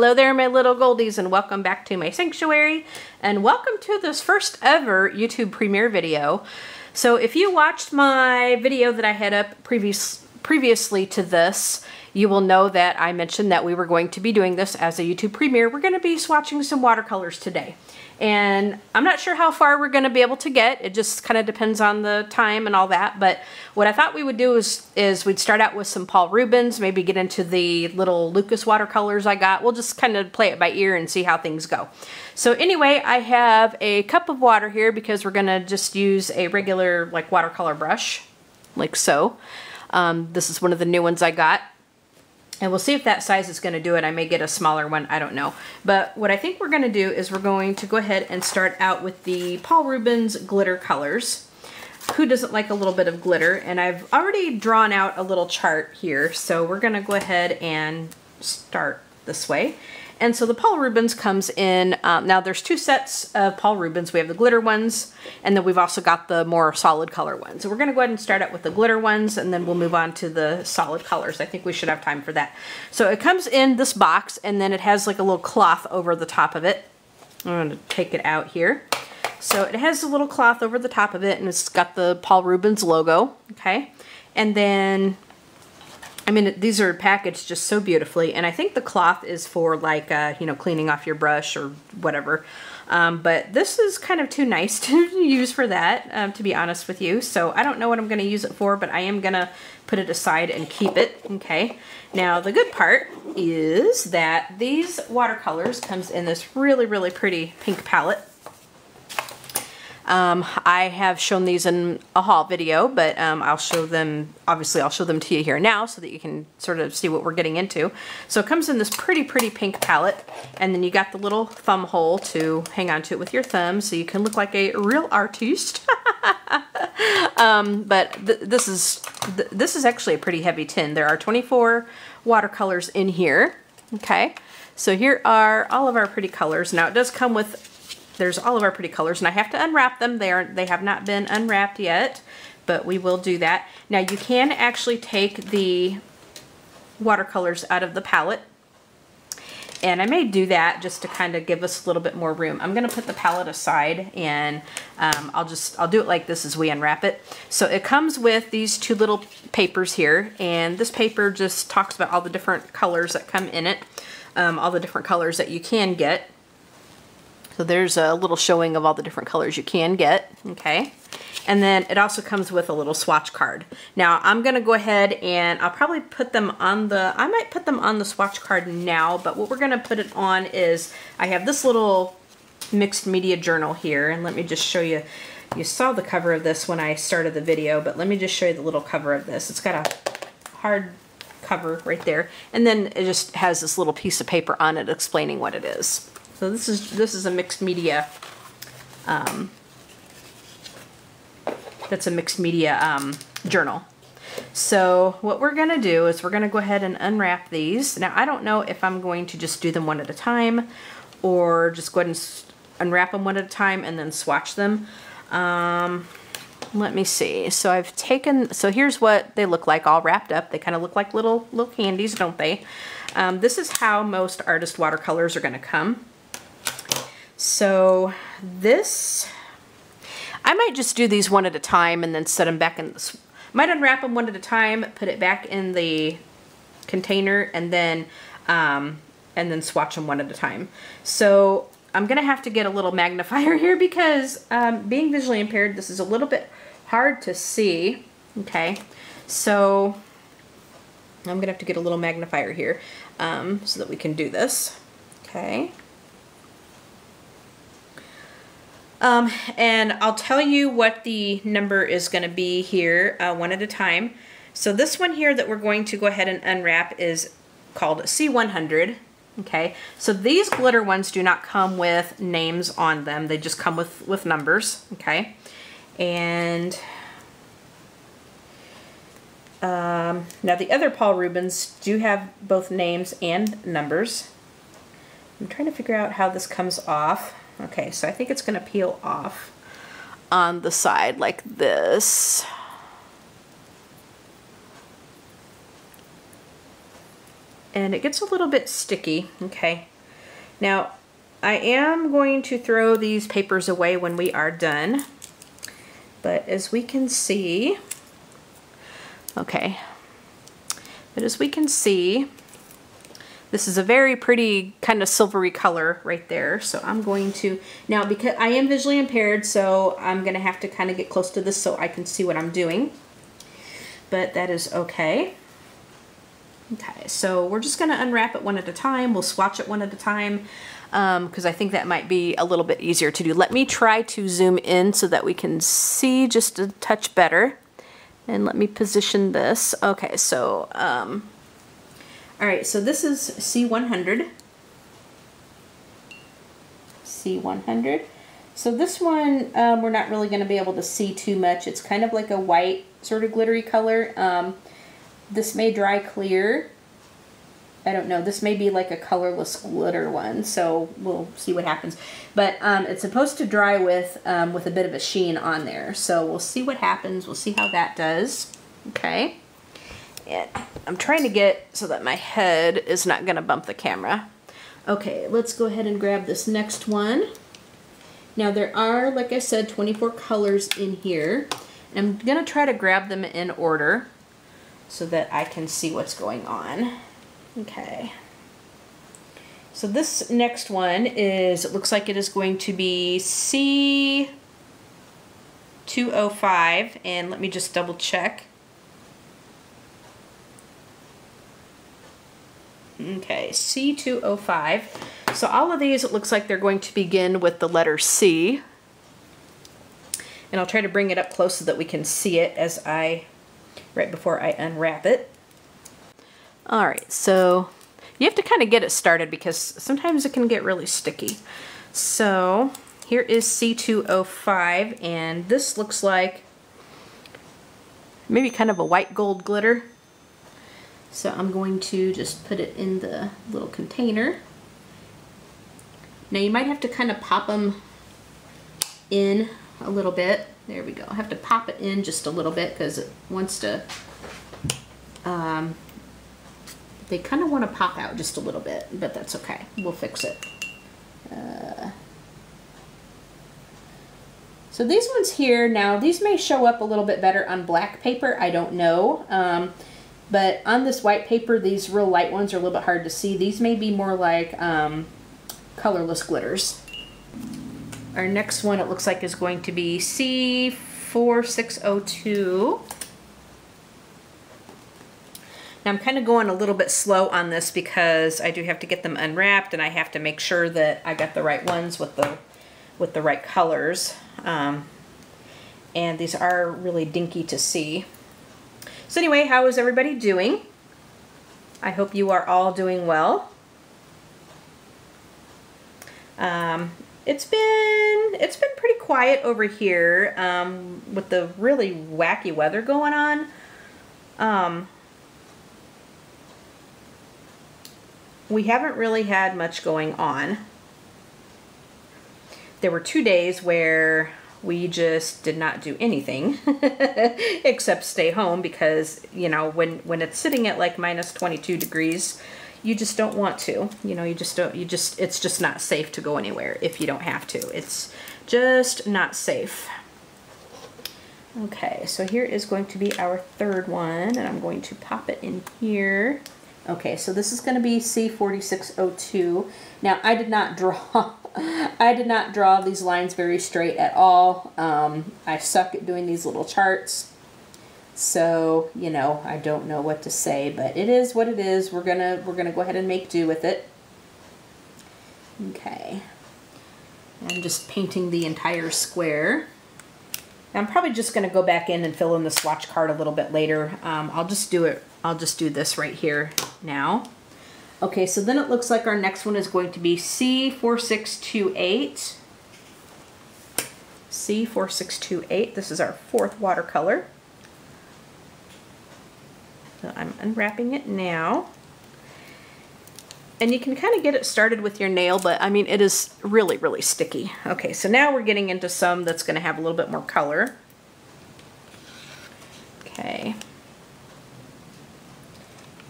Hello there, my little goldies, and welcome back to my sanctuary, and welcome to this first ever YouTube premiere video. So if you watched my video that I had up previously to this, you will know that I mentioned that we were going to be doing this as a YouTube premiere. We're going to be swatching some watercolors today. And I'm not sure how far we're going to be able to get. It just kind of depends on the time and all that. But what I thought we would do is we'd start out with some Paul Rubens, maybe get into the little Lucas watercolors I got. We'll just kind of play it by ear and see how things go. So anyway, I have a cup of water here because we're going to just use a regular like watercolor brush, like so. This is one of the new ones I got. And we'll see if that size is going to do it. I may get a smaller one, I don't know. But what I think we're going to do is we're going to go ahead and start out with the Paul Rubens glitter colors. Who doesn't like a little bit of glitter? And I've already drawn out a little chart here, so we're going to go ahead and start this way. And so the Paul Rubens comes in, now there's two sets of Paul Rubens. We have the glitter ones, and then we've also got the more solid color ones. So we're gonna go ahead and start out with the glitter ones, and then we'll move on to the solid colors. I think we should have time for that. So it comes in this box, and then it has like a little cloth over the top of it. I'm gonna take it out here. So it has a little cloth over the top of it, and it's got the Paul Rubens logo, okay? And then, I mean, these are packaged just so beautifully, and I think the cloth is for like, you know, cleaning off your brush or whatever. But this is kind of too nice to use for that, to be honest with you. So I don't know what I'm going to use it for, but I am going to put it aside and keep it, okay? Now, the good part is that these watercolors comes in this really, really pretty pink palette. I have shown these in a haul video, but I'll show them, obviously I'll show them to you here now so that you can sort of see what we're getting into. So it comes in this pretty, pretty pink palette, and then you got the little thumb hole to hang on to it with your thumb so you can look like a real artiste. But this is actually a pretty heavy tin. There are 24 watercolors in here, okay? So here are all of our pretty colors. Now it does come with, there's all of our pretty colors, and I have to unwrap them. They have not been unwrapped yet, but we will do that. Now you can actually take the watercolors out of the palette, and I may do that just to kind of give us a little bit more room. I'm gonna put the palette aside, and I'll do it like this as we unwrap it. So it comes with these two little papers here, and this paper just talks about all the different colors that come in it, all the different colors that you can get. So there's a little showing of all the different colors you can get, okay? And then it also comes with a little swatch card. Now I'm gonna go ahead and I'll probably put them on the, I might put them on the swatch card now, but what we're gonna put it on is, I have this little mixed media journal here, and let me just show you. You saw the cover of this when I started the video, but let me just show you the little cover of this. It's got a hard cover right there, and then it just has this little piece of paper on it explaining what it is. So this is a mixed media, that's a mixed media journal. So what we're gonna do is we're gonna go ahead and unwrap these. Now I don't know if I'm going to just do them one at a time or just go ahead and unwrap them one at a time and then swatch them. Let me see. So I've taken, so here's what they look like all wrapped up. They kind of look like little candies, don't they? This is how most artist watercolors are gonna come. So this, I might just do these one at a time and then set them back in, might unwrap them one at a time, put it back in the container, and then swatch them one at a time. So I'm gonna have to get a little magnifier here because being visually impaired, this is a little bit hard to see, okay? So I'm gonna have to get a little magnifier here so that we can do this, okay? And I'll tell you what the number is going to be here one at a time. So this one here that we're going to go ahead and unwrap is called C100. Okay, so these glitter ones do not come with names on them. They just come with numbers. Okay, and now the other Paul Rubens do have both names and numbers. I'm trying to figure out how this comes off. Okay, so I think it's going to peel off on the side like this. And it gets a little bit sticky, okay? Now, I am going to throw these papers away when we are done, but as we can see, okay, but as we can see, this is a very pretty kind of silvery color right there. So I'm going to, now because I am visually impaired, so I'm gonna have to kind of get close to this so I can see what I'm doing, but that is okay. Okay, so we're just gonna unwrap it one at a time. We'll swatch it one at a time because I think that might be a little bit easier to do. Let me try to zoom in so that we can see just a touch better. And let me position this. Okay, so, all right, so this is C100. C100. So this one, we're not really gonna be able to see too much. It's kind of like a white sort of glittery color. This may dry clear. I don't know. This may be like a colorless glitter one, so we'll see what happens. But it's supposed to dry with a bit of a sheen on there. So we'll see what happens. We'll see how that does. Okay. And I'm trying to get so that my head is not going to bump the camera. Okay, let's go ahead and grab this next one. Now there are, like I said, 24 colors in here. I'm going to try to grab them in order so that I can see what's going on. Okay. So this next one is, it looks like it is going to be C205, and let me just double check. Okay, C205. So all of these, it looks like they're going to begin with the letter C. And I'll try to bring it up close so that we can see it as right before I unwrap it. All right, so you have to kind of get it started because sometimes it can get really sticky. So here is C205, and this looks like maybe kind of a white gold glitter. So I'm going to just put it in the little container. Now you might have to kind of pop them in a little bit. There we go. I have to pop it in just a little bit because it wants to, they kind of want to pop out just a little bit, but that's okay. We'll fix it. So these ones here, now these may show up a little bit better on black paper. I don't know. But on this white paper, these real light ones are a little bit hard to see. These may be more like colorless glitters. Our next one, it looks like, is going to be C4602. Now I'm kind of going a little bit slow on this because I do have to get them unwrapped, and I have to make sure that I got the right ones with the right colors. And these are really dinky to see. So anyway, how is everybody doing? I hope you are all doing well. It's been pretty quiet over here with the really wacky weather going on. We haven't really had much going on. There were 2 days where we just did not do anything except stay home because, you know, when it's sitting at like minus 22 degrees, you just don't want to. You know, it's just not safe to go anywhere if you don't have to. It's just not safe. Okay, so here is going to be our third one, and I'm going to pop it in here. Okay, so this is going to be C4602. Now, I did not draw these lines very straight at all. I suck at doing these little charts. So, you know, I don't know what to say, but it is what it is. We're gonna go ahead and make do with it. Okay. I'm just painting the entire square. I'm probably just gonna go back in and fill in the swatch card a little bit later. I'll just do this right here now. Okay, so then it looks like our next one is going to be C4628. C4628. This is our fourth watercolor. So I'm unwrapping it now. And you can kind of get it started with your nail, but I mean, it is really, really sticky. Okay, so now we're getting into some that's going to have a little bit more color. Okay.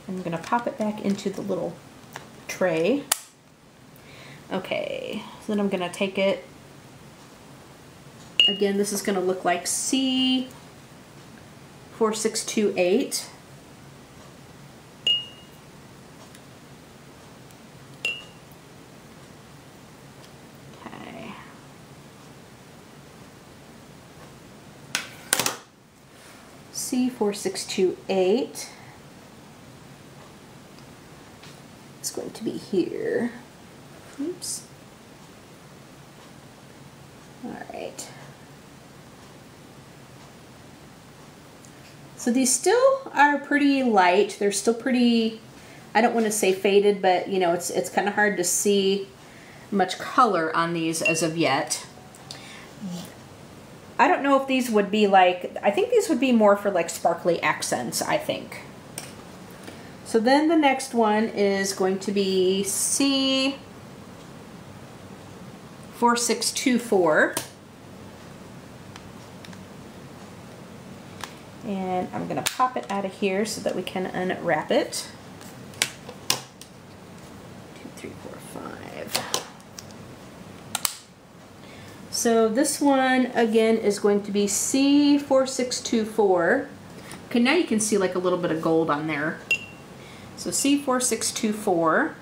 I'm going to pop it back into the little tray. Okay, so then I'm gonna take it. Again, this is gonna look like C4628. Okay. C4628. It's going to be here. Oops. All right. So these still are pretty light. They're still pretty, I don't want to say faded, but you know, it's kind of hard to see much color on these as of yet. I don't know if these would be like, I think these would be more for like sparkly accents, I think. So then the next one is going to be C4624. And I'm going to pop it out of here so that we can unwrap it. 2, 3, 4, 5. So this one again is going to be C4624. Okay, now you can see like a little bit of gold on there. So C4624.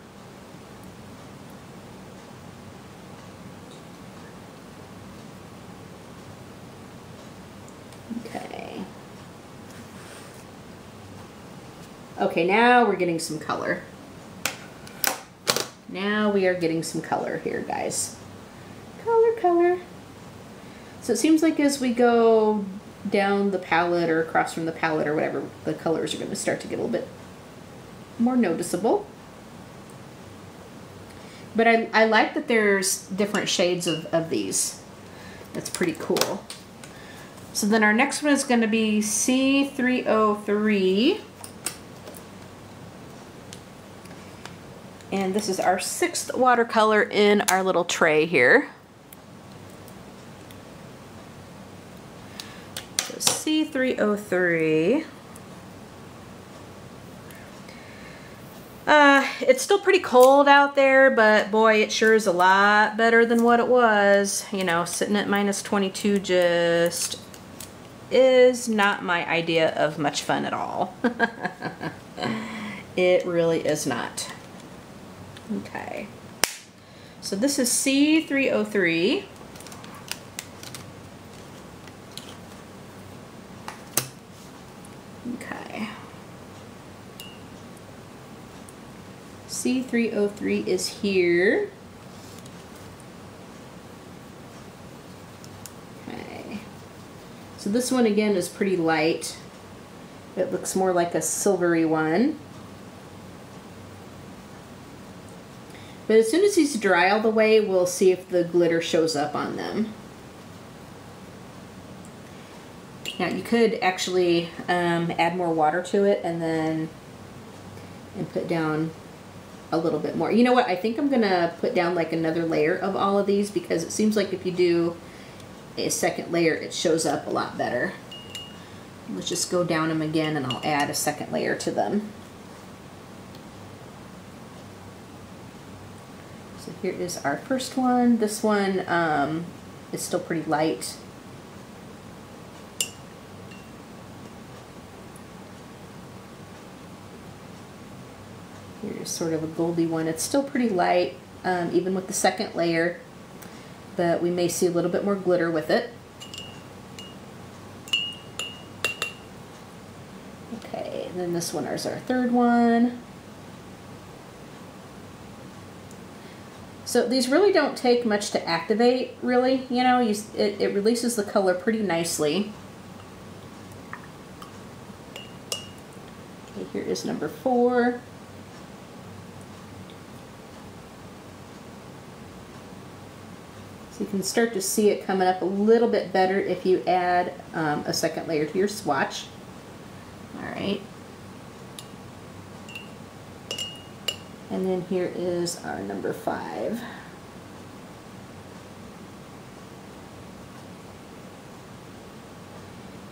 Okay. Okay, now we're getting some color. Now we are getting some color here, guys. Color. So it seems like as we go down the palette or across from the palette or whatever, the colors are going to start to get a little bit more noticeable. But I like that there's different shades of these. That's pretty cool. So then our next one is going to be C303. And this is our 6th watercolor in our little tray here. So C303. It's still pretty cold out there, but boy, it sure is a lot better than what it was. You know, sitting at -22 just is not my idea of much fun at all. It really is not. Okay. So this is C303. Okay. C303 is here. Okay. So this one again is pretty light. It looks more like a silvery one. But as soon as these dry all the way, we'll see if the glitter shows up on them. Now you could actually add more water to it and put down a little bit more. You know what? I think I'm gonna put down like another layer of all of these because it seems like if you do a second layer, it shows up a lot better. Let's just go down them again and I'll add a second layer to them. So here is our first one. This one is still pretty light. Here's sort of a goldy one. It's still pretty light, even with the second layer, but we may see a little bit more glitter with it. Okay, and then this one is our third one. So these really don't take much to activate, really. You know, it releases the color pretty nicely. Okay, here is number 4. So you can start to see it coming up a little bit better if you add a second layer to your swatch. All right. And then here is our number 5.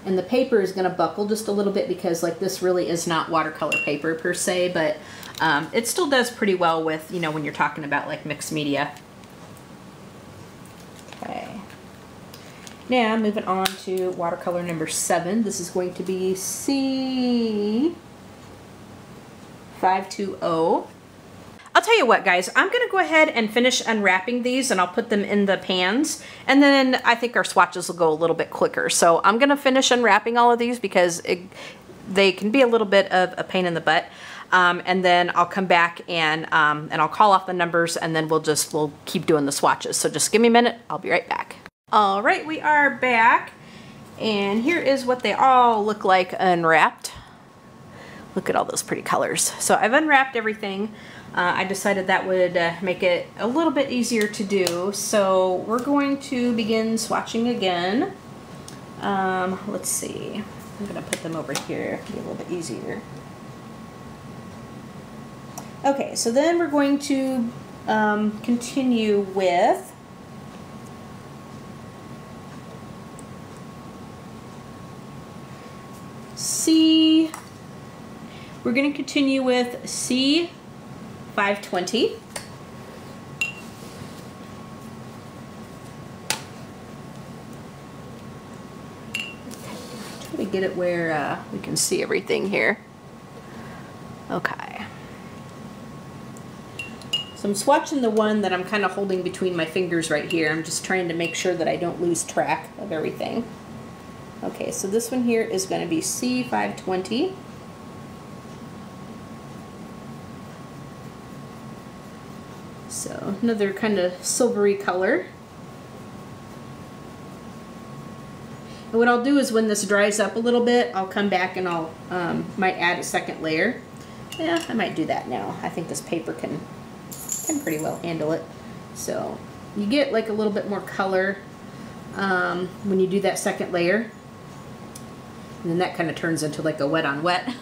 And the paper is going to buckle just a little bit because like this really is not watercolor paper per se, but it still does pretty well with, you know, when you're talking about like mixed media. Now, moving on to watercolor number 7. This is going to be C520. I'll tell you what, guys, I'm going to go ahead and finish unwrapping these, and I'll put them in the pans, and then I think our swatches will go a little bit quicker. So I'm going to finish unwrapping all of these because they can be a little bit of a pain in the butt. And then I'll come back and I'll call off the numbers, and then we'll keep doing the swatches. So just give me a minute. I'll be right back. All right, we are back, and here is what they all look like unwrapped. Look at all those pretty colors. So I've unwrapped everything. I decided that would make it a little bit easier to do. So we're going to begin swatching again. Let's see. I'm going to put them over here to be a little bit easier. Okay, so then we're going to continue with we're going to continue with C520. Try to get it where we can see everything here. Okay. So I'm swatching the one that I'm kind of holding between my fingers right here. I'm just trying to make sure that I don't lose track of everything. Okay, so this one here is going to be C520. So another kind of silvery color. And what I'll do is when this dries up a little bit, I'll come back and I'll might add a second layer. Yeah, I might do that now. I think this paper can pretty well handle it. So you get like a little bit more color when you do that second layer. And then that kind of turns into like a wet on wet.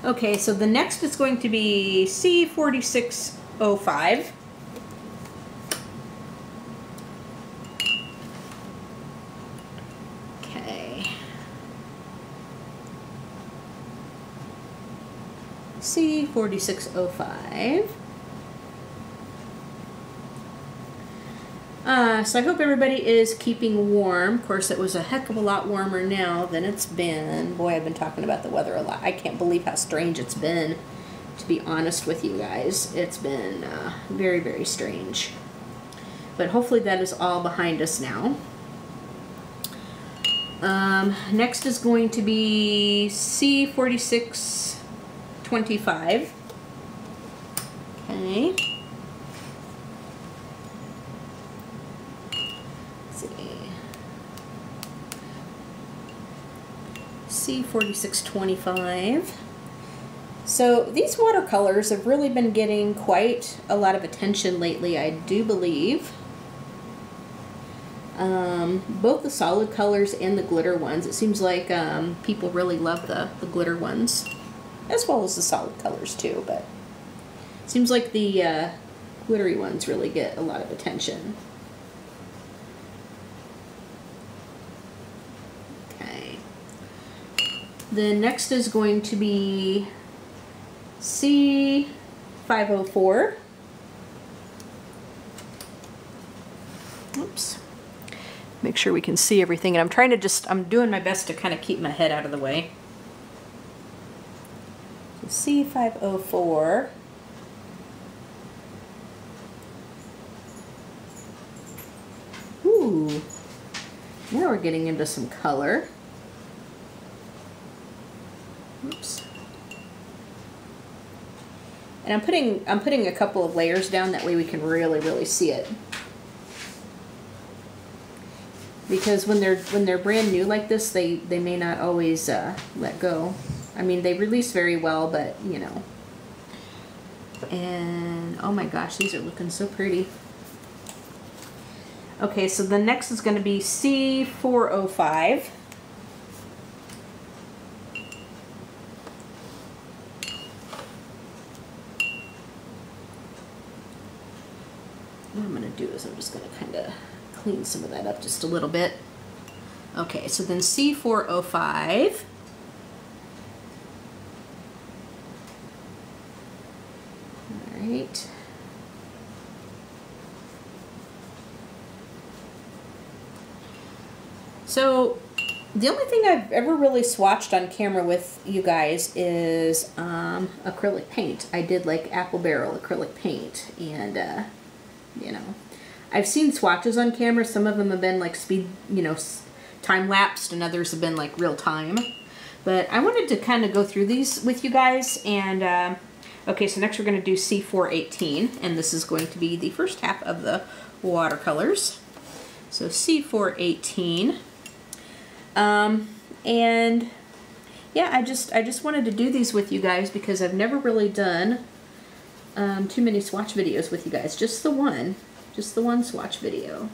Okay, so the next is going to be C4605. Okay. C4605. So I hope everybody is keeping warm. Of course, it was a heck of a lot warmer now than it's been. Boy, I've been talking about the weather a lot. I can't believe how strange it's been, to be honest with you guys. It's been very, very strange. But hopefully that is all behind us now. Next is going to be C4625. Okay. C4625. So these watercolors have really been getting quite a lot of attention lately, I do believe. Both the solid colors and the glitter ones. It seems like people really love the glitter ones, as well as the solid colors too, but it seems like the glittery ones really get a lot of attention. Then next is going to be C504. Oops. Make sure we can see everything. And I'm trying to I'm doing my best to kind of keep my head out of the way. So C504. Ooh. Now we're getting into some color. Oops. And I'm putting a couple of layers down, that way we can really see it. Because when they're brand new like this, they may not always let go. I mean, they release very well, but you know. And oh my gosh, these are looking so pretty. Okay, so the next is going to be C405. What I'm going to do is I'm just going to kind of clean some of that up just a little bit. Okay, so then C405. All right. So the only thing I've ever really swatched on camera with you guys is acrylic paint. I did like apple barrel acrylic paint, and you know, I've seen swatches on camera. Some of them have been like speed, you know, time lapsed, and others have been like real time. But I wanted to kind of go through these with you guys. And okay, so next we're going to do C418, and this is going to be the first half of the watercolors. So C418. And yeah, I just wanted to do these with you guys because I've never really done too many swatch videos with you guys. Just the one swatch video.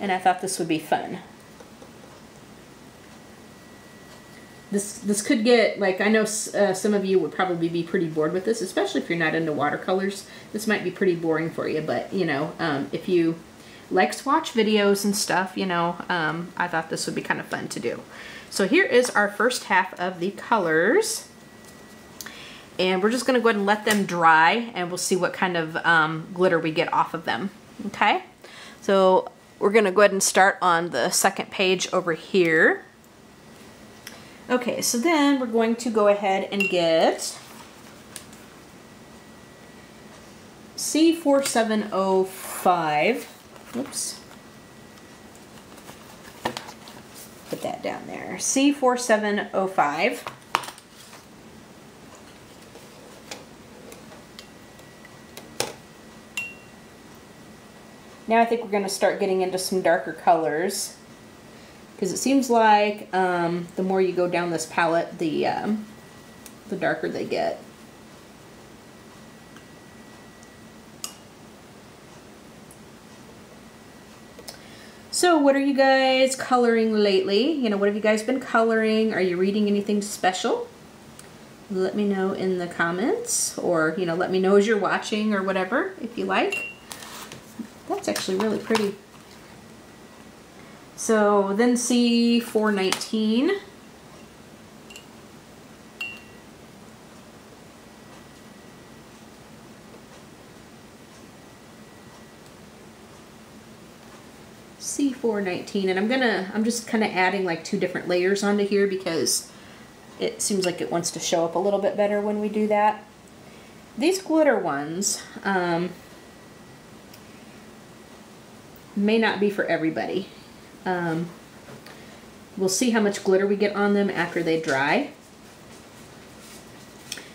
And I thought this would be fun. This could get, like, I know some of you would probably be pretty bored with this, especially if you're not into watercolors. This might be pretty boring for you, but, you know, if you like swatch videos and stuff, you know, I thought this would be kind of fun to do. So here is our first half of the colors. And we're just going to go ahead and let them dry, and we'll see what kind of glitter we get off of them. Okay? So we're going to go ahead and start on the second page over here. Okay, so then we're going to go ahead and get C4705. Oops. Put that down there. C4705. Now I think we're going to start getting into some darker colors, because it seems like the more you go down this palette, the darker they get. So what are you guys coloring lately? You know, what have you guys been coloring? Are you reading anything special? Let me know in the comments, or, you know, let me know as you're watching or whatever, if you like. That's actually really pretty. So then C419. C419, and I'm just kind of adding like 2 different layers onto here because it seems like it wants to show up a little bit better when we do that. These glitter ones may not be for everybody. We'll see how much glitter we get on them after they dry.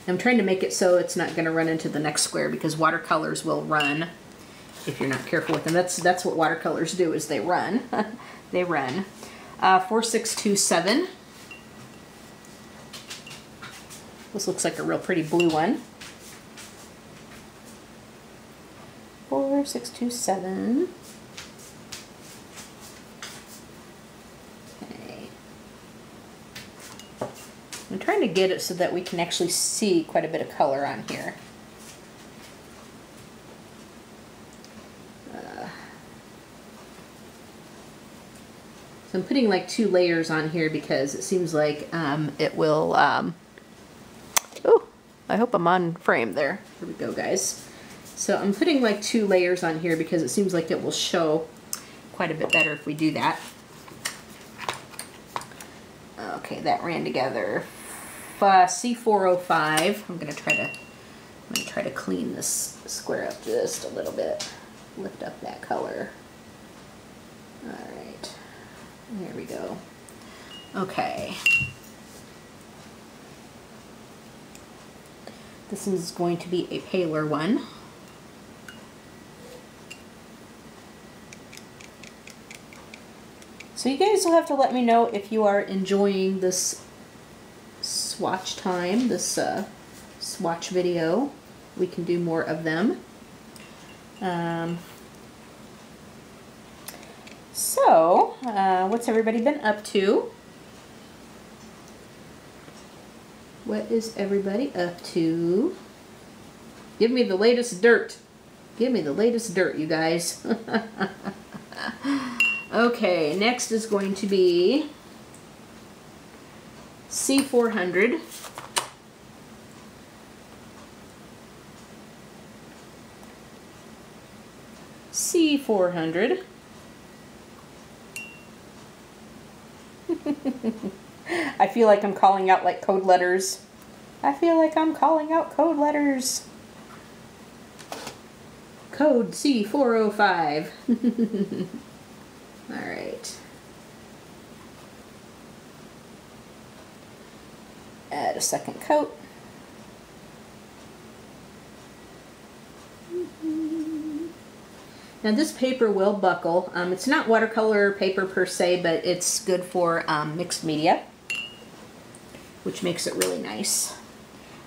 I'm trying to make it so it's not going to run into the next square, because watercolors will run if you're not careful with them. That's what watercolors do, is they run. They run. 4627. This looks like a real pretty blue one. 4627. Okay. I'm trying to get it so that we can actually see quite a bit of color on here. So I'm putting like 2 layers on here because it seems like it will, oh, I hope I'm on frame there. Here we go, guys. So I'm putting like 2 layers on here because it seems like it will show quite a bit better if we do that. Okay, that ran together. C405. I'm gonna try to clean this square up just a little bit. Lift up that color. All right. There we go. Okay. This is going to be a paler one. So you guys will have to let me know if you are enjoying this swatch time, this swatch video. We can do more of them. So, what's everybody been up to? What is everybody up to? Give me the latest dirt. Give me the latest dirt, you guys. Okay, next is going to be C400. C4 C400. I feel like I'm calling out like code letters. I feel like I'm calling out code letters. Code C405. All right. Add a second coat. Now this paper will buckle. It's not watercolor paper per se, but it's good for mixed media, which makes it really nice.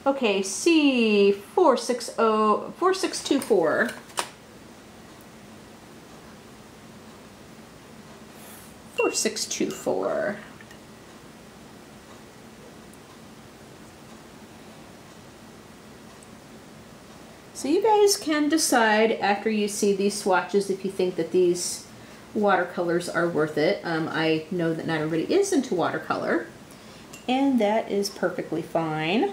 Okay, C4624. 4624. So you guys can decide after you see these swatches if you think that these watercolors are worth it. I know that not everybody is into watercolor, and that is perfectly fine.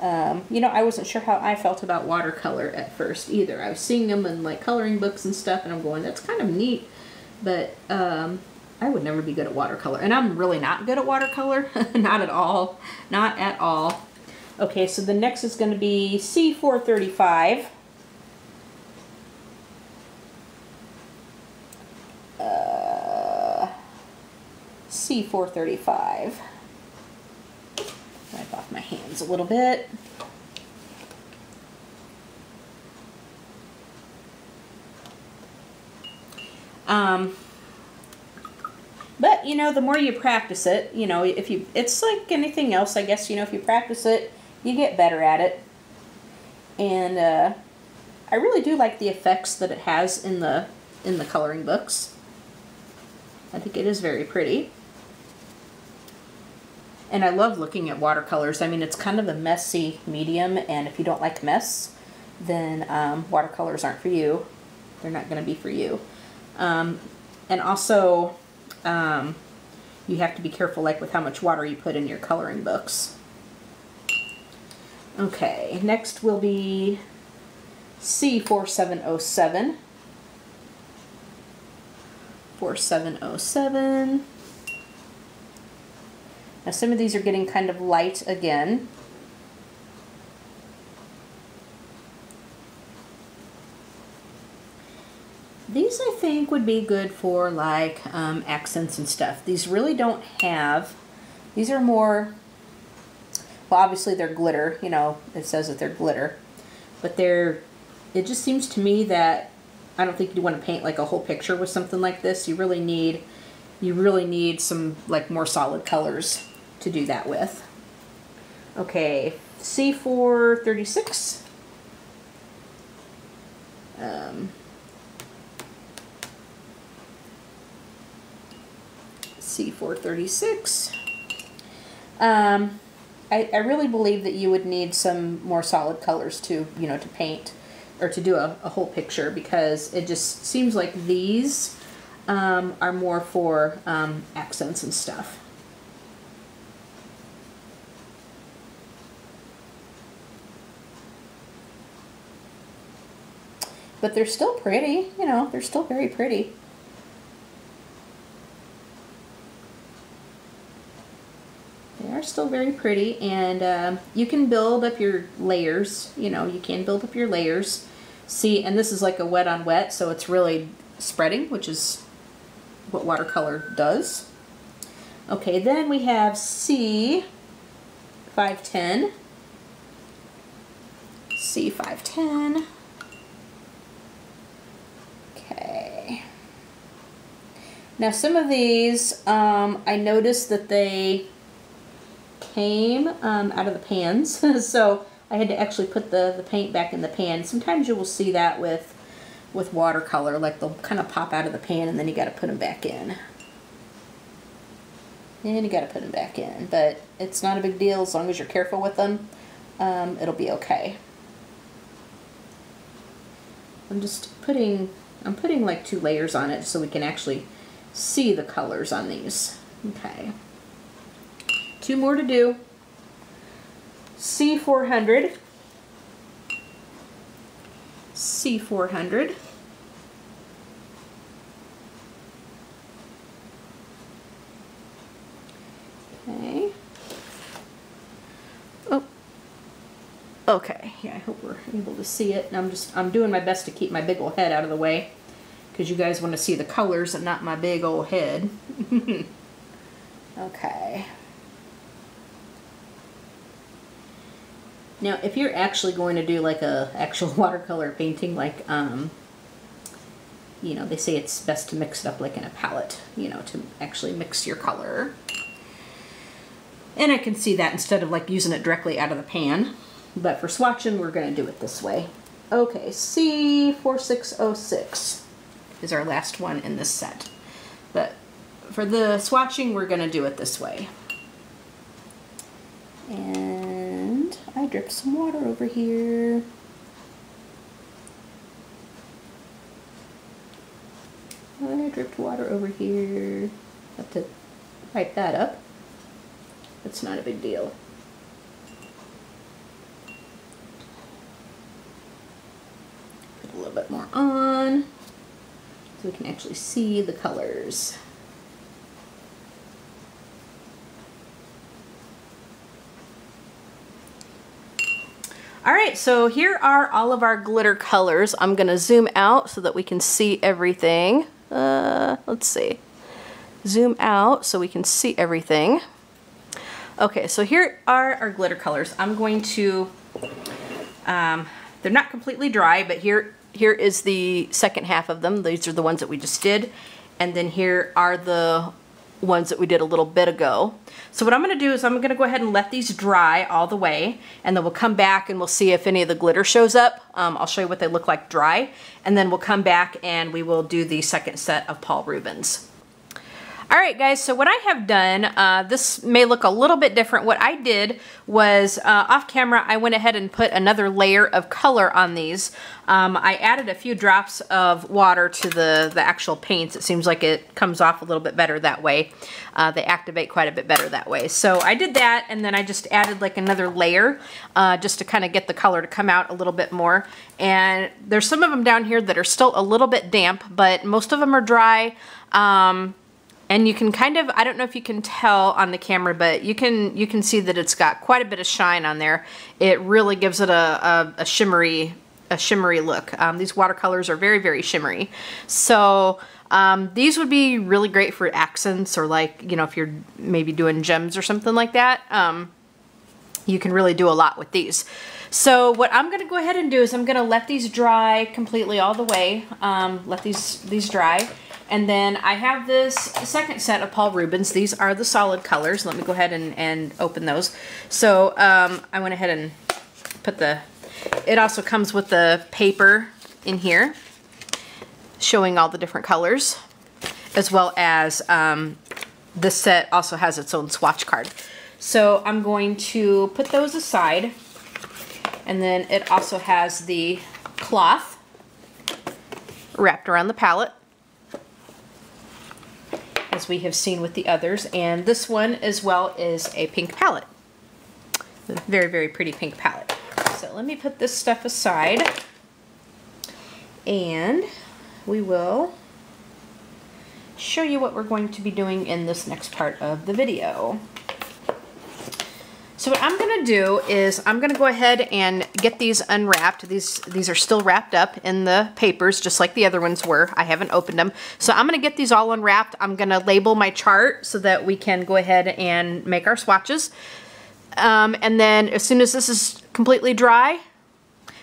You know, I wasn't sure how I felt about watercolor at first either. I was seeing them in like coloring books and stuff, and I'm going, that's kind of neat, but I would never be good at watercolor. And I'm really not good at watercolor. Not at all. Not at all. Okay, so the next is going to be C435. C435. Wipe off my hands a little bit. But, you know, the more you practice it, you know, it's like anything else, I guess, you know, if you practice it, you get better at it. And I really do like the effects that it has in the coloring books. I think it is very pretty. And I love looking at watercolors. I mean, it's kind of a messy medium, and if you don't like mess, then watercolors aren't for you. They're not going to be for you. And also, you have to be careful, like with how much water you put in your coloring books. Okay, next will be C4707. 4707. Now some of these are getting kind of light again. These I think would be good for like accents and stuff. These really don't have, these are more, well obviously they're glitter, you know, it says that they're glitter, but it just seems to me that I don't think you want to paint like a whole picture with something like this. You really need some like more solid colors to do that with. Okay, C436. C436. I really believe that you would need some more solid colors to, you know, to paint or to do a whole picture, because it just seems like these are more for accents and stuff. But they're still pretty, you know, they're still very pretty. They are still very pretty, and you can build up your layers, you know, you can build up your layers. See, and this is like a wet on wet, so it's really spreading, which is what watercolor does. Okay, then we have C510. C510. Okay. Now some of these, I noticed that they came out of the pans, so I had to actually put the paint back in the pan. Sometimes you will see that with watercolor, like they'll kind of pop out of the pan and then you got to put them back in. And you got to put them back in, but it's not a big deal as long as you're careful with them. It'll be okay. I'm putting like 2 layers on it so we can actually see the colors on these. Okay. 2 more to do. C400. C400. Okay, yeah, I hope we're able to see it. And I'm doing my best to keep my big old head out of the way, because you guys want to see the colors and not my big old head. Okay. Now, if you're actually going to do like a actual watercolor painting, like, you know, they say it's best to mix it up like in a palette, you know, to actually mix your color. And I can see that instead of like using it directly out of the pan. But for swatching, we're going to do it this way. Okay, C4606 is our last one in this set. But for the swatching, we're going to do it this way. And I dripped some water over here. I dripped water over here. Have to wipe that up. It's not a big deal. Put a little bit more on so we can actually see the colors. All right, so here are all of our glitter colors. I'm gonna zoom out so that we can see everything. Let's see. Zoom out so we can see everything. Okay, so here are our glitter colors. I'm going to, they're not completely dry, but here is the second half of them. These are the ones that we just did. And then here are the ones that we did a little bit ago. So what I'm going to do is I'm going to go ahead and let these dry all the way, and then we'll come back and we'll see if any of the glitter shows up. I'll show you what they look like dry, and then we'll come back and we will do the second set of Paul Rubens. Alright guys, so what I have done, this may look a little bit different. What I did was, off camera, I went ahead and put another layer of color on these. I added a few drops of water to the actual paints. It seems like it comes off a little bit better that way. They activate quite a bit better that way. So I did that, and then I just added like another layer just to kind of get the color to come out a little bit more. And there's some of them down here that are still a little bit damp, but most of them are dry. And you can kind of, I don't know if you can tell on the camera, but you can see that it's got quite a bit of shine on there. It really gives it a shimmery look. These watercolors are very, very shimmery. So these would be really great for accents, or like, you know, if you're maybe doing gems or something like that. You can really do a lot with these. So what I'm going to go ahead and do is I'm going to let these dry completely all the way. Let these dry. And then I have this second set of Paul Rubens. These are the solid colors. Let me go ahead and open those. So I went ahead and put it also comes with the paper in here showing all the different colors, as well as this set also has its own swatch card. So I'm going to put those aside, and then it also has the cloth wrapped around the palette, as we have seen with the others, and this one as well is a pink palette. A very, very pretty pink palette. So let me put this stuff aside, and we will show you what we're going to be doing in this next part of the video. So what I'm going to do is I'm going to go ahead and get these unwrapped. These are still wrapped up in the papers, just like the other ones were. I haven't opened them. So I'm going to get these all unwrapped. I'm going to label my chart so that we can go ahead and make our swatches. And then as soon as this is completely dry,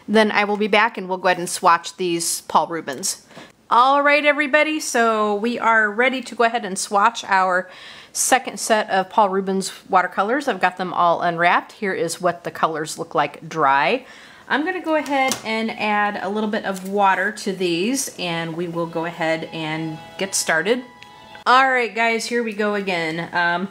then I will be back and we'll go ahead and swatch these Paul Rubens. All right, everybody, so we are ready to go ahead and swatch our second set of Paul Rubens watercolors. I've got them all unwrapped. Here is what the colors look like dry. I'm going to go ahead and add a little bit of water to these, and we will go ahead and get started. All right, guys, here we go again.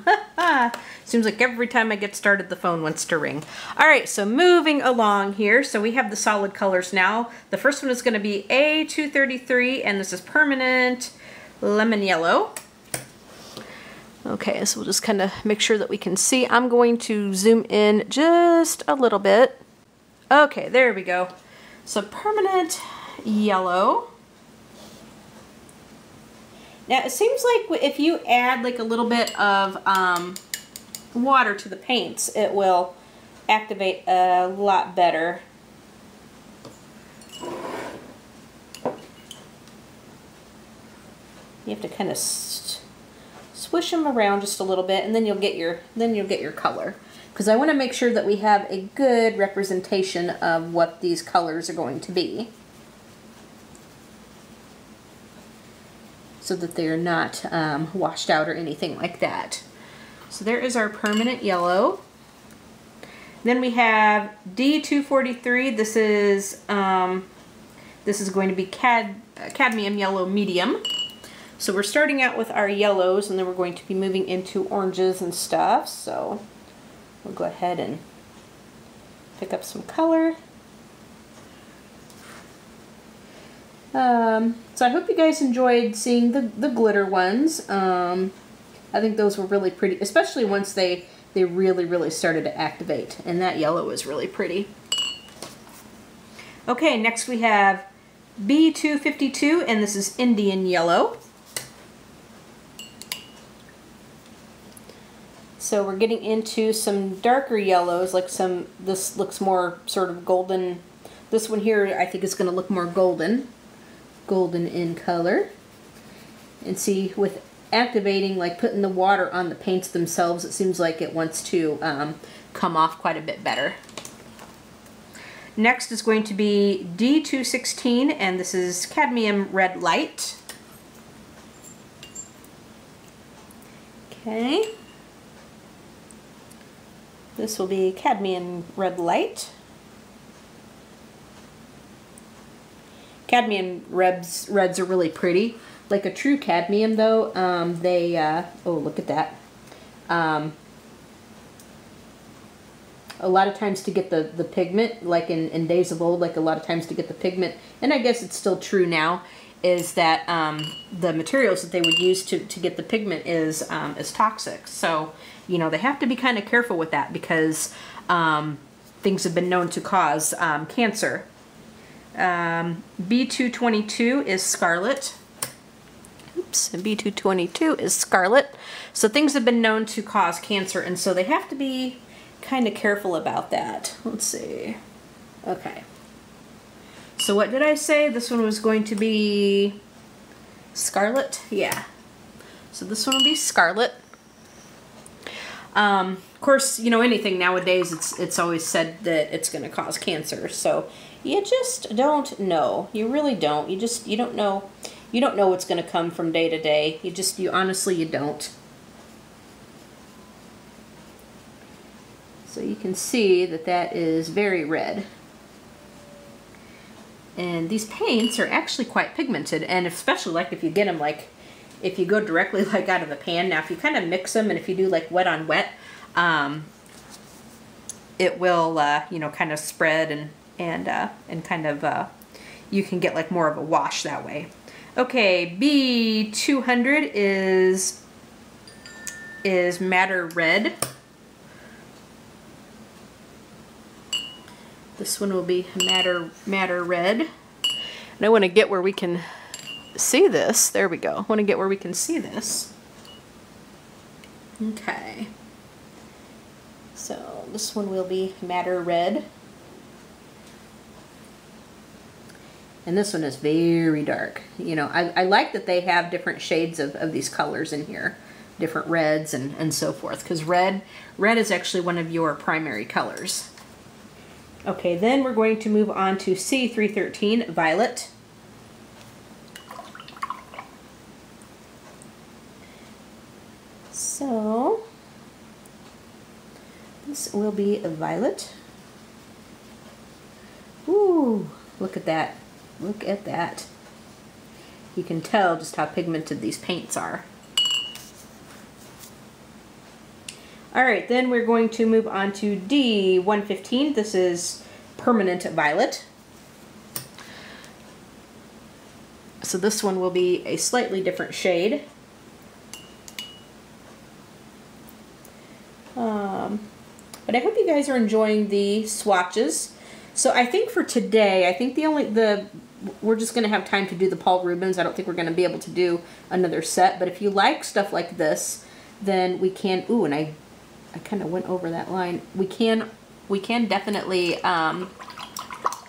Seems like every time I get started, the phone wants to ring. All right, so moving along here. So we have the solid colors now. The first one is going to be A233, and this is permanent lemon yellow. Okay, so we'll just kind of make sure that we can see. I'm going to zoom in just a little bit. Okay, there we go. So permanent yellow. Now it seems like if you add like a little bit of water to the paints, it will activate a lot better. You have to kind of swish them around just a little bit, and then you'll get your color. Because I want to make sure that we have a good representation of what these colors are going to be, so that they are not washed out or anything like that. So there is our permanent yellow. Then we have D243. This is going to be cadmium yellow medium. So we're starting out with our yellows, and then we're going to be moving into oranges and stuff. So we'll go ahead and pick up some color. So I hope you guys enjoyed seeing the glitter ones. I think those were really pretty, especially once they really started to activate, and that yellow is really pretty. Okay, next we have B252, and this is Indian yellow. So we're getting into some darker yellows, like this looks more sort of golden. This one here I think is going to look more golden in color. And see, with activating, like putting the water on the paints themselves, it seems like it wants to come off quite a bit better. Next is going to be D216, and this is cadmium red light. Okay. This will be cadmium red light. Cadmium reds are really pretty. Like a true cadmium though, oh, look at that. A lot of times to get the pigment, like in days of old, like a lot of times to get the pigment, and I guess it's still true now, is that the materials that they would use to get the pigment is toxic. So, you know, they have to be kind of careful with that, because things have been known to cause cancer. B222 is scarlet. Oops, and B222 is scarlet. So things have been known to cause cancer, and so they have to be kind of careful about that. Let's see. Okay. So what did I say? This one was going to be scarlet? Yeah. So this one will be scarlet. Of course, you know, anything nowadays, it's always said that it's going to cause cancer. So you just don't know. You really don't. You don't know. You don't know what's going to come from day to day. You honestly don't. So you can see that that is very red. And these paints are actually quite pigmented, and especially like if you get them, like if you go directly like out of the pan. Now if you kind of mix them, and if you do like wet on wet, it will you know, kind of spread and kind of you can get like more of a wash that way. Okay, B200 is madder red. This one will be madder red. And I want to get where we can see this. There we go. I want to get where we can see this. Okay. So this one will be madder red. And this one is very dark. You know, I like that they have different shades of these colors in here. Different reds and so forth. Because red is actually one of your primary colors. Okay, then we're going to move on to C313, violet. So, this will be a violet. Ooh, look at that. Look at that. You can tell just how pigmented these paints are. Alright, then we're going to move on to D115. This is permanent violet. So this one will be a slightly different shade. But I hope you guys are enjoying the swatches. So I think for today, I think we're just going to have time to do the Paul Rubens. I don't think we're going to be able to do another set. But if you like stuff like this, then we can, ooh, and I kind of went over that line. We can we can definitely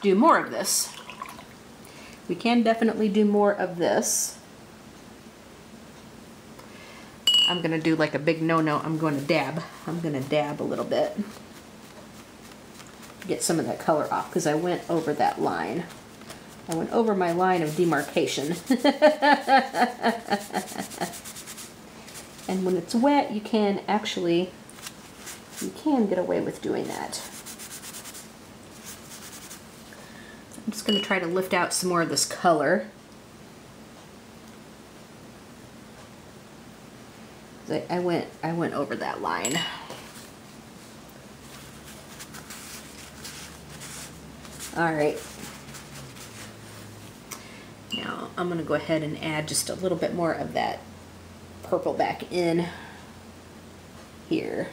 do more of this. We can definitely do more of this. I'm gonna do like a big no-no. I'm gonna dab. I'm gonna dab a little bit. Get some of that color off because I went over that line. I went over my line of demarcation. And when it's wet, you can actually, you can get away with doing that. I'm just going to try to lift out some more of this color. I went over that line. All right. Now I'm going to go ahead and add just a little bit more of that purple back in here.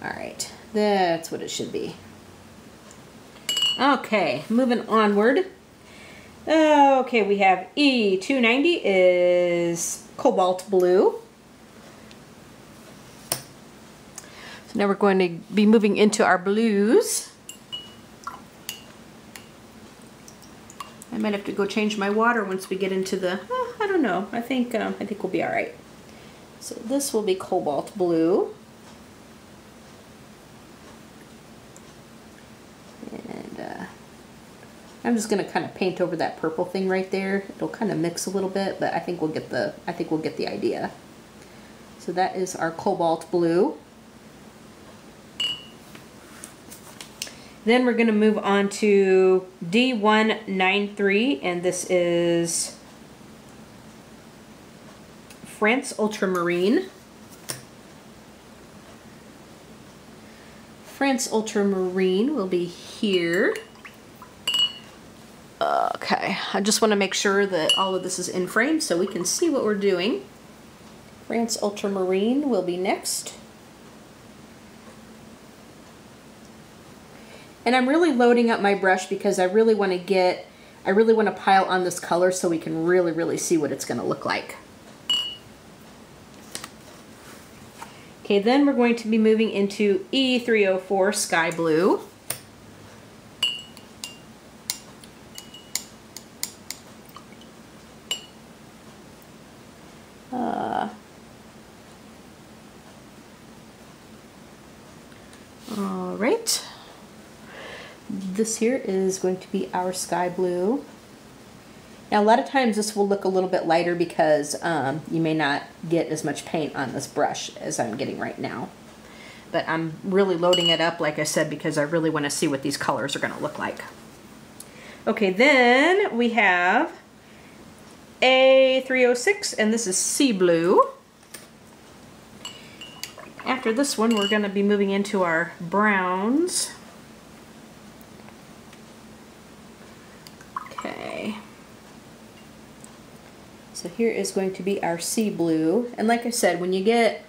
All right, that's what it should be. Okay, moving onward. Okay, we have E290 is cobalt blue. So now we're going to be moving into our blues. I might have to go change my water once we get into the, I don't know. I think we'll be all right. So this will be cobalt blue. And I'm just going to kind of paint over that purple thing right there. It'll kind of mix a little bit, but I think we'll get the idea. So that is our cobalt blue. Then we're going to move on to D193, and this is France Ultramarine. France Ultramarine will be here. Okay, I just want to make sure that all of this is in frame so we can see what we're doing. France Ultramarine will be next. And I'm really loading up my brush because I really want to pile on this color so we can really see what it's going to look like. Okay, then we're going to be moving into E304 Sky Blue. All right. This here is going to be our sky blue. Now a lot of times this will look a little bit lighter because you may not get as much paint on this brush as I'm getting right now. But I'm really loading it up, like I said, because I really want to see what these colors are going to look like. Okay, then we have A306, and this is Sea Blue. After this one, we're going to be moving into our browns. Okay. So here is going to be our Sea Blue. And like I said, when you get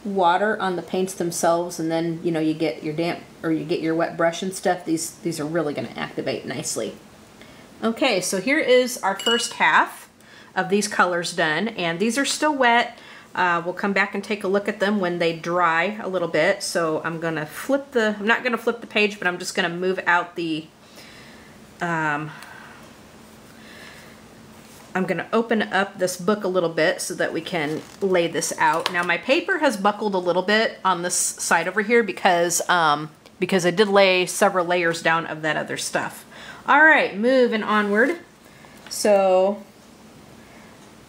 water on the paints themselves and then, you know, you get your damp or you get your wet brush and stuff, these are really going to activate nicely. Okay, so here is our first half of these colors done, and these are still wet. We'll come back and take a look at them when they dry a little bit. So I'm going to flip the, I'm not going to flip the page, but I'm just going to move out the, I'm going to open up this book a little bit so that we can lay this out. Now my paper has buckled a little bit on this side over here because I did lay several layers down of that other stuff. All right, moving onward. So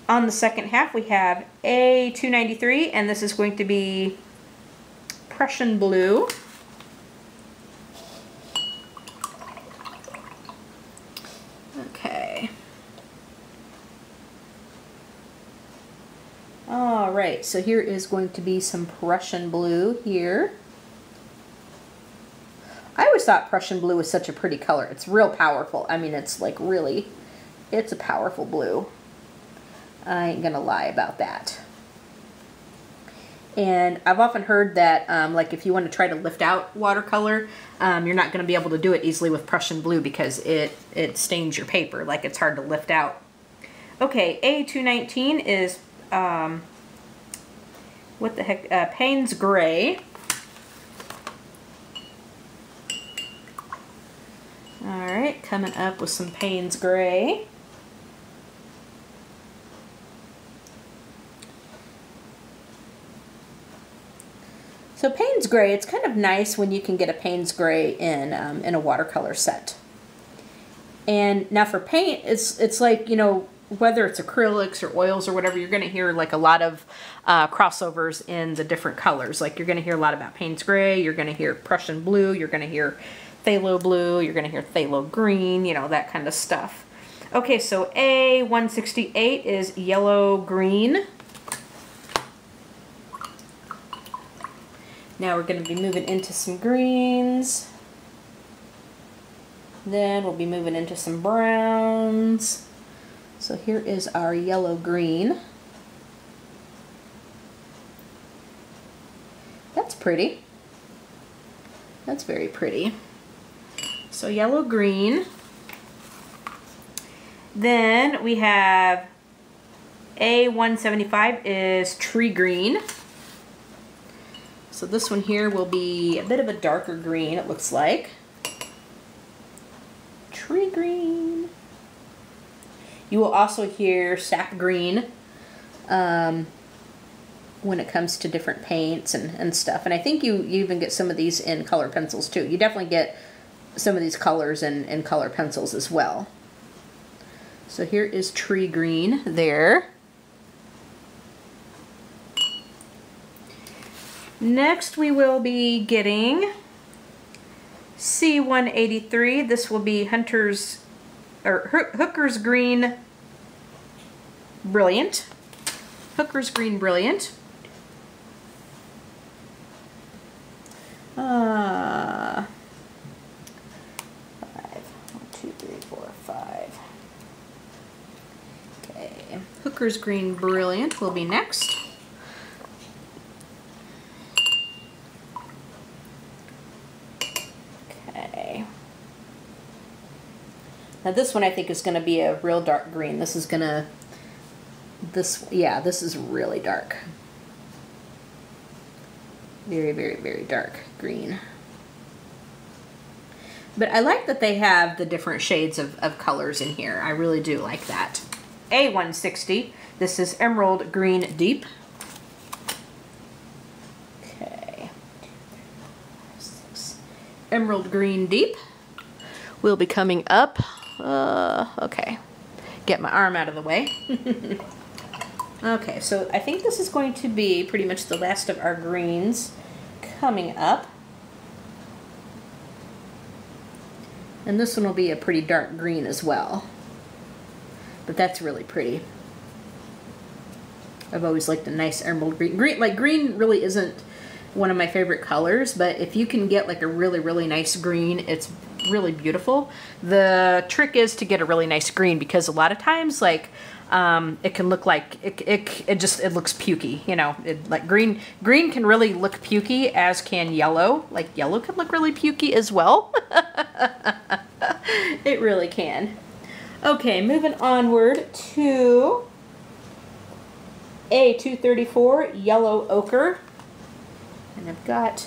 on the second half, we have A293, and this is going to be Prussian Blue. Okay. All right, so here is going to be some Prussian Blue here. I always thought Prussian Blue was such a pretty color. It's real powerful. I mean, it's like really, it's a powerful blue. I ain't gonna lie about that. And I've often heard that like if you want to try to lift out watercolor, you're not gonna be able to do it easily with Prussian Blue because it stains your paper, like it's hard to lift out. Okay, A219 is what the heck, Payne's Gray. Alright, coming up with some Payne's Gray. So Payne's Gray, it's kind of nice when you can get a Payne's Gray in a watercolor set. And now for paint, it's like, you know, whether it's acrylics or oils or whatever, you're going to hear like a lot of crossovers in the different colors. Like you're going to hear a lot about Payne's Gray, you're going to hear Prussian Blue, you're going to hear Phthalo Blue, you're going to hear Phthalo Green, you know, that kind of stuff. Okay, so A168 is Yellow Green. Now we're going to be moving into some greens. Then we'll be moving into some browns. So here is our Yellow Green. That's pretty. That's very pretty. So Yellow Green. Then we have A175 is Tree Green. So this one here will be a bit of a darker green, it looks like. Tree Green. You will also hear Sap Green when it comes to different paints and stuff. And I think you even get some of these in color pencils too. You definitely get some of these colors in color pencils as well. So here is Tree Green there. Next we will be getting C183. This will be Hooker's Green Brilliant. Hooker's Green Brilliant. 5. 1, 2, 3, 4, 5. Okay. Hooker's Green Brilliant will be next. Now this one I think is going to be a real dark green. This is going to, this is really dark. Very, very, very dark green. But I like that they have the different shades of colors in here. I really do like that. A160, this is Emerald Green Deep. Okay. 6. Emerald Green Deep will be coming up. Okay, get my arm out of the way. Okay, so I think this is going to be pretty much the last of our greens coming up. And this one will be a pretty dark green as well. But that's really pretty. I've always liked a nice emerald green. Green really isn't one of my favorite colors, but if you can get like a really, really nice green, it's really beautiful. The trick is to get a really nice green, because a lot of times like it can look like it looks pukey, you know. Like green can really look pukey, as can yellow. Like yellow can look really pukey as well. It really can. Okay, moving onward to A234 Yellow Ochre. And I've got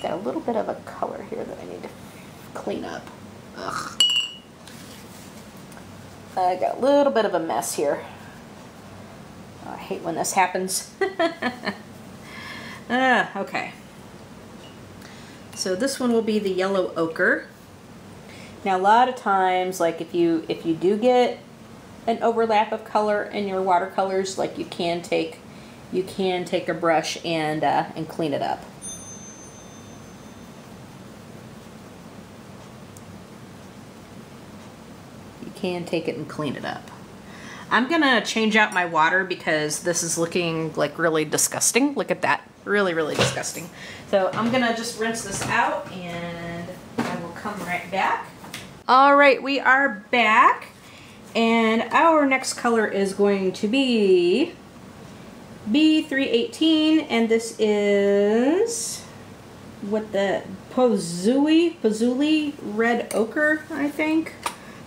a little bit of a color here that I need to clean up. Ugh. I got a little bit of a mess here. Oh, I hate when this happens. Okay. So this one will be the Yellow Ochre. Now a lot of times, like if you do get an overlap of color in your watercolors, like you can take a brush and clean it up. Can take it and clean it up. I'm gonna change out my water because this is looking like really disgusting. Look at that, really, really disgusting. So I'm gonna just rinse this out and I will come right back. All right, we are back, and our next color is going to be B318, and this is what the Pozuli Red Ochre, I think.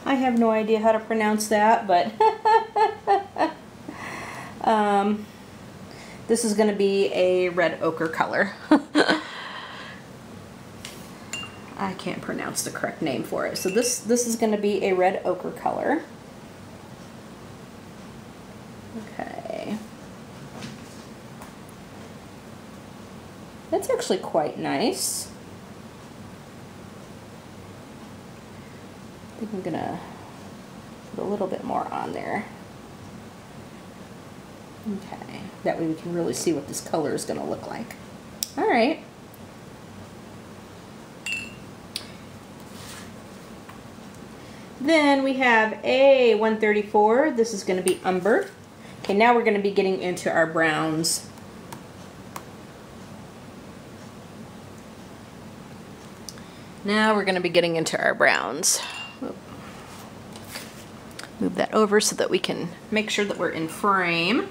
I have no idea how to pronounce that, but this is going to be a red ochre color. I can't pronounce the correct name for it. So this is going to be a red ochre color. Okay. That's actually quite nice. I think I'm going to put a little bit more on there. Okay. That way we can really see what this color is going to look like. All right. Then we have a 134. This is going to be umber. Okay, now we're going to be getting into our browns. Now we're going to be getting into our browns. Move that over so that we can make sure that we're in frame.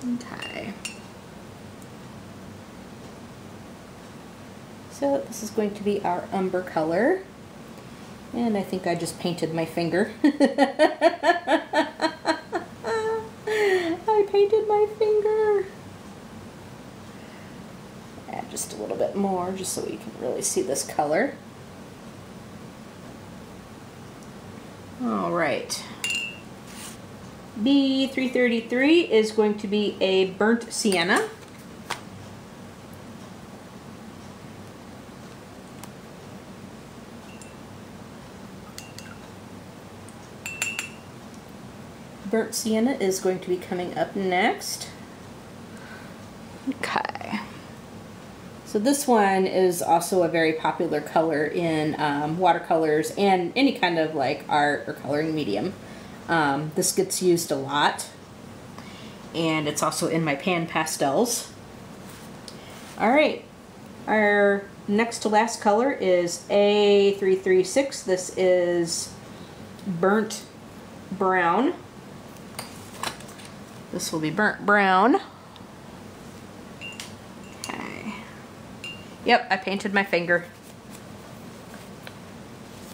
Okay. So this is going to be our umber color. And I think I just painted my finger. I painted my finger. Add just a little bit more just so we can really see this color. All right. B333 is going to be a burnt sienna. Burnt sienna is going to be coming up next. Okay. So this one is also a very popular color in watercolors and any kind of like art or coloring medium. This gets used a lot. And it's also in my pan pastels. Alright. Our next to last color is A336. This is burnt brown. This will be burnt brown. Okay. Yep, I painted my finger.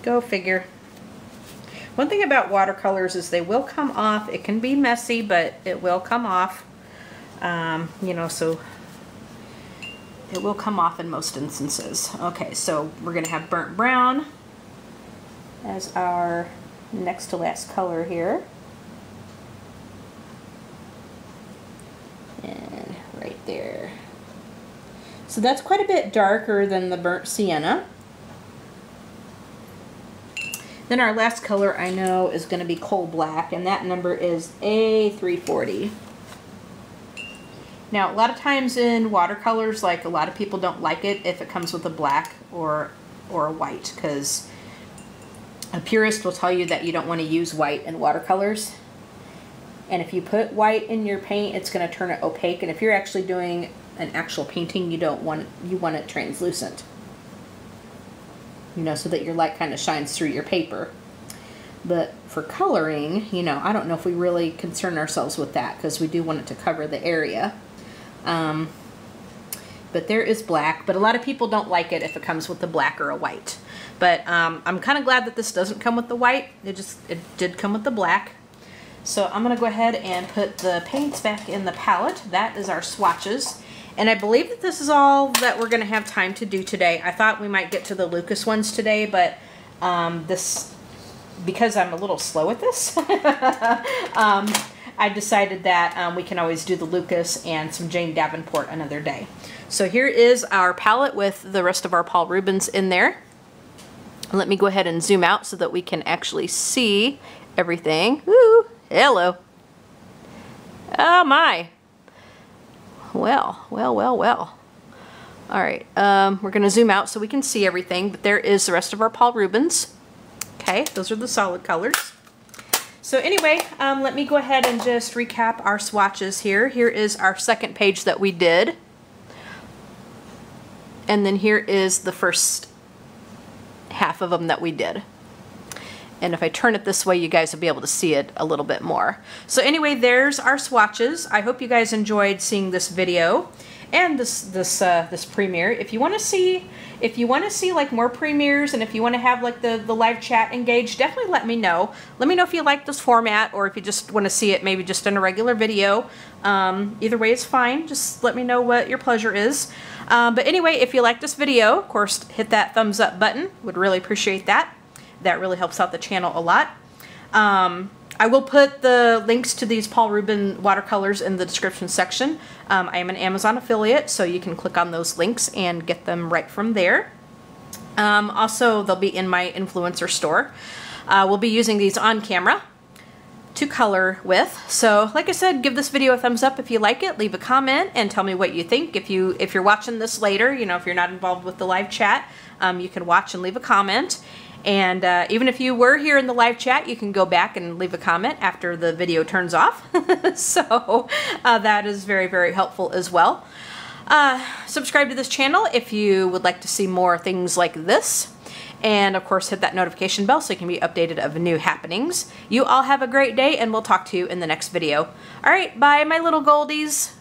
Go figure. One thing about watercolors is they will come off. It can be messy, but it will come off. You know, so it will come off in most instances. Okay, so we're going to have burnt brown as our next to last color here. And right there. So that's quite a bit darker than the burnt sienna. Then our last color I know is going to be coal black, and that number is A340. Now a lot of times in watercolors, like a lot of people don't like it if it comes with a black or a white, because a purist will tell you that you don't want to use white in watercolors. And if you put white in your paint, it's going to turn it opaque. And if you're actually doing an actual painting, you want it translucent. You know, so that your light kind of shines through your paper. But for coloring, you know, I don't know if we really concern ourselves with that because we do want it to cover the area. But there is black, but a lot of people don't like it if it comes with a black or a white. But I'm kind of glad that this doesn't come with the white. It did come with the black. So I'm going to go ahead and put the paints back in the palette. That is our swatches. And I believe that this is all that we're going to have time to do today. I thought we might get to the Lucas ones today, but because I'm a little slow at this, I decided that we can always do the Lucas and some Jane Davenport another day. So here is our palette with the rest of our Paul Rubens in there. Let me go ahead and zoom out so that we can actually see everything. Woo! Hello. Oh my. Well. All right, we're going to zoom out so we can see everything, but there is the rest of our Paul Rubens. Okay, those are the solid colors. So anyway, let me go ahead and just recap our swatches here. Here is our second page that we did. And then here is the first half of them that we did. And if I turn it this way, you guys will be able to see it a little bit more. So anyway, there's our swatches. I hope you guys enjoyed seeing this video. and this premiere. If you want to see like more premieres, and if you want to have like the live chat engaged, definitely let me know. Let me know if you like this format, or if you just want to see it maybe just in a regular video. Either way is fine. Just let me know what your pleasure is. But anyway, if you like this video, of course, hit that thumbs up button. Would really appreciate that. That really helps out the channel a lot. I will put the links to these Paul Rubens watercolors in the description section. I am an Amazon affiliate, so you can click on those links and get them right from there. Also, they'll be in my influencer store. We'll be using these on camera to color with. So like I said, give this video a thumbs up if you like it. Leave a comment and tell me what you think. If you're watching this later, you know, if you're not involved with the live chat, you can watch and leave a comment. And even if you were here in the live chat, you can go back and leave a comment after the video turns off. So that is very, very helpful as well. Subscribe to this channel if you would like to see more things like this. And of course, hit that notification bell so you can be updated of new happenings. You all have a great day, and we'll talk to you in the next video. All right, bye, my little goldies.